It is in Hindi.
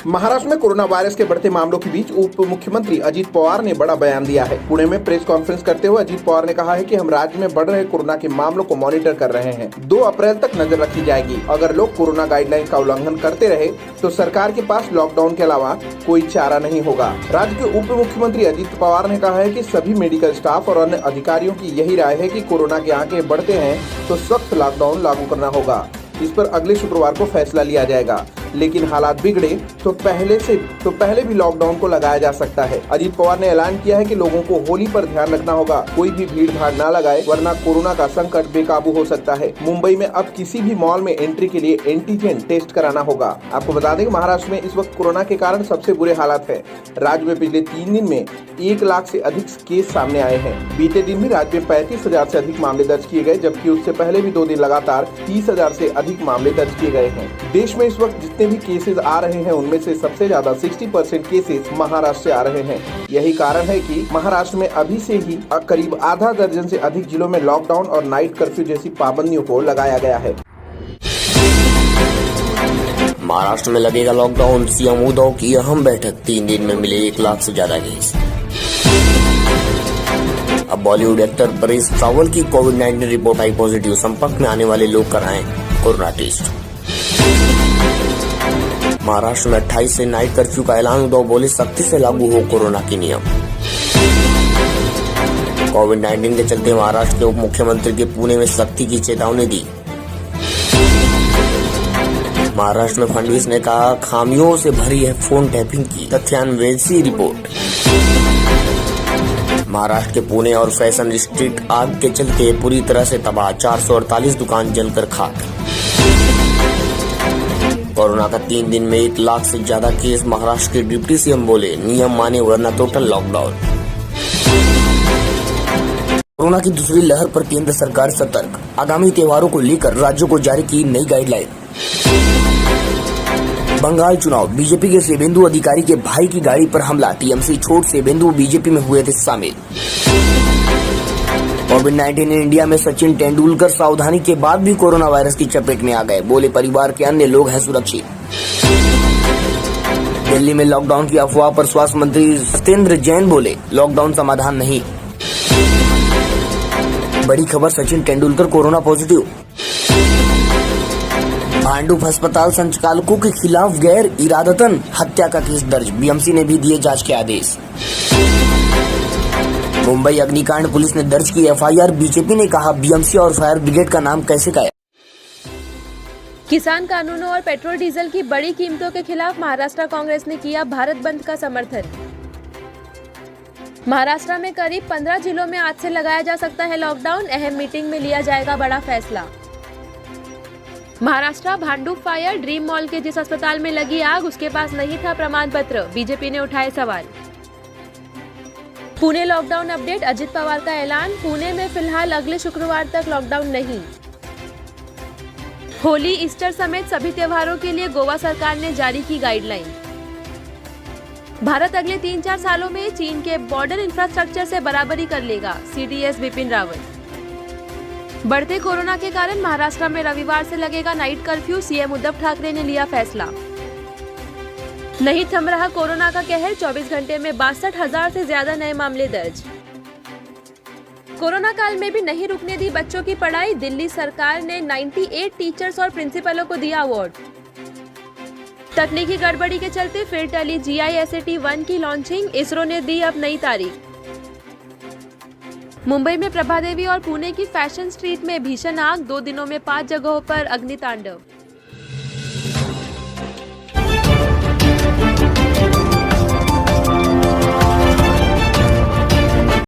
महाराष्ट्र में कोरोना वायरस के बढ़ते मामलों के बीच उप मुख्यमंत्री अजित पवार ने बड़ा बयान दिया है। पुणे में प्रेस कॉन्फ्रेंस करते हुए अजित पवार ने कहा है कि हम राज्य में बढ़ रहे कोरोना के मामलों को मॉनिटर कर रहे हैं। 2 अप्रैल तक नजर रखी जाएगी। अगर लोग कोरोना गाइडलाइन का उल्लंघन करते रहे तो सरकार के पास लॉकडाउन के अलावा कोई चारा नहीं होगा। राज्य के उप मुख्यमंत्री अजित पवार ने कहा है कि सभी मेडिकल स्टाफ और अन्य अधिकारियों की यही राय है कि कोरोना के आंकड़े बढ़ते हैं तो सख्त लॉकडाउन लागू करना होगा। इस पर अगले शुक्रवार को फैसला लिया जाएगा, लेकिन हालात बिगड़े तो पहले भी लॉकडाउन को लगाया जा सकता है। अजित पवार ने ऐलान किया है कि लोगों को होली पर ध्यान रखना होगा, कोई भी भीड़ भाड़ न लगाए वरना कोरोना का संकट बेकाबू हो सकता है। मुंबई में अब किसी भी मॉल में एंट्री के लिए एंटीजन टेस्ट कराना होगा। आपको बता दें कि महाराष्ट्र में इस वक्त कोरोना के कारण सबसे बुरे हालात है। राज्य में पिछले 3 दिन में 1 लाख से अधिक केस सामने आए हैं। बीते दिन भी राज्य में 35,000 से अधिक मामले दर्ज किए गए, जबकि उससे पहले भी 2 दिन लगातार 30,000 से अधिक मामले दर्ज किए गए हैं। देश में इस वक्त जितने भी केसेस आ रहे हैं उनमें से सबसे ज्यादा 60% केसेस महाराष्ट्र से आ रहे हैं। यही कारण है कि महाराष्ट्र में अभी से ही करीब आधा दर्जन से अधिक जिलों में लॉकडाउन और नाइट कर्फ्यू जैसी पाबंदियों को लगाया गया है। महाराष्ट्र में लगेगा लॉकडाउन, सीएम उद्धव की अहम बैठक। 3 दिन में मिले 1 लाख से ज्यादा केस। अब बॉलीवुड एक्टर परेश रावल की कोविड-19 रिपोर्ट आई पॉजिटिव। संपर्क में आने वाले लोग कराएं कोरोना टेस्ट। महाराष्ट्र में 28 से नाइट कर्फ्यू का ऐलान। उद्धव बोले सख्ती से लागू हो कोरोना के नियम। कोविड-19 के चलते महाराष्ट्र के उप मुख्यमंत्री के पुणे में सख्ती की चेतावनी दी। महाराष्ट्र में फडणवीस ने कहा खामियों से भरी है फोन टैपिंग की तथ्यान्वेषी रिपोर्ट। महाराष्ट्र के पुणे और फैशन स्ट्रीट आग के चलते पूरी तरह से तबाह। 448 दुकान जलकर खाक। कोरोना का 3 दिन में 1 लाख से ज्यादा केस। महाराष्ट्र के डिप्टी सीएम बोले नियम माने वरना टोटल लॉकडाउन। कोरोना की दूसरी लहर पर केंद्र सरकार सतर्क। आगामी त्योहारों को लेकर राज्यों को जारी की नई गाइडलाइन। बंगाल चुनाव, बीजेपी के शुभेंदु अधिकारी के भाई की गाड़ी पर हमला। टीएमसी छोड़ शुभेंदु बीजेपी में हुए थे शामिल। कोविड-19 इंडिया में सचिन तेंदुलकर सावधानी के बाद भी कोरोना वायरस की चपेट में आ गए। बोले परिवार के अन्य लोग हैं सुरक्षित। दिल्ली में लॉकडाउन की अफवाह पर स्वास्थ्य मंत्री सत्येंद्र जैन बोले लॉकडाउन समाधान नहीं। बड़ी खबर, सचिन तेंदुलकर कोरोना पॉजिटिव। भांडुप अस्पताल संचालकों के खिलाफ गैर इरादतन हत्या का केस दर्ज। बीएमसी ने भी दिए जांच के आदेश। मुंबई अग्निकांड, पुलिस ने दर्ज की एफआईआर। बीजेपी ने कहा बीएमसी और फायर ब्रिगेड का नाम कैसे गया। किसान कानूनों और पेट्रोल डीजल की बड़ी कीमतों के खिलाफ महाराष्ट्र कांग्रेस ने किया भारत बंद का समर्थन। महाराष्ट्र में करीब 15 जिलों में आज से लगाया जा सकता है लॉकडाउन। अहम मीटिंग में लिया जाएगा बड़ा फैसला। Maharashtra Bhandup fire dream mall के जिस अस्पताल में लगी आग उसके पास नहीं था प्रमाण पत्र। बीजेपी ने उठाए सवाल। पुणे लॉकडाउन अपडेट, अजित पवार का ऐलान। पुणे में फिलहाल अगले शुक्रवार तक लॉकडाउन नहीं। होली, ईस्टर समेत सभी त्योहारों के लिए गोवा सरकार ने जारी की गाइडलाइन। भारत अगले 3-4 सालों में चीन के बॉर्डर इंफ्रास्ट्रक्चर से बराबरी कर लेगा। सीडीएस विपिन रावत। बढ़ते कोरोना के कारण महाराष्ट्र में रविवार से लगेगा night curfew. CM Uddhav Thackeray ने लिया फैसला। नहीं थम रहा कोरोना का कहर। 24 घंटे में 62,000 से ज्यादा नए मामले दर्ज। कोरोना काल में भी नहीं रुकने दी बच्चों की पढ़ाई। दिल्ली सरकार ने 98 टीचर्स और प्रिंसिपलों को दिया अवार्ड। तकनीकी गड़बड़ी के चलते फिर टली GISAT-1 की लॉन्चिंग। इसरो ने दी अब नई तारीख। मुंबई में प्रभादेवी और पुणे की फैशन स्ट्रीट में भीषण आग। 2 दिनों में 5 जगहों पर अग्नितांडव।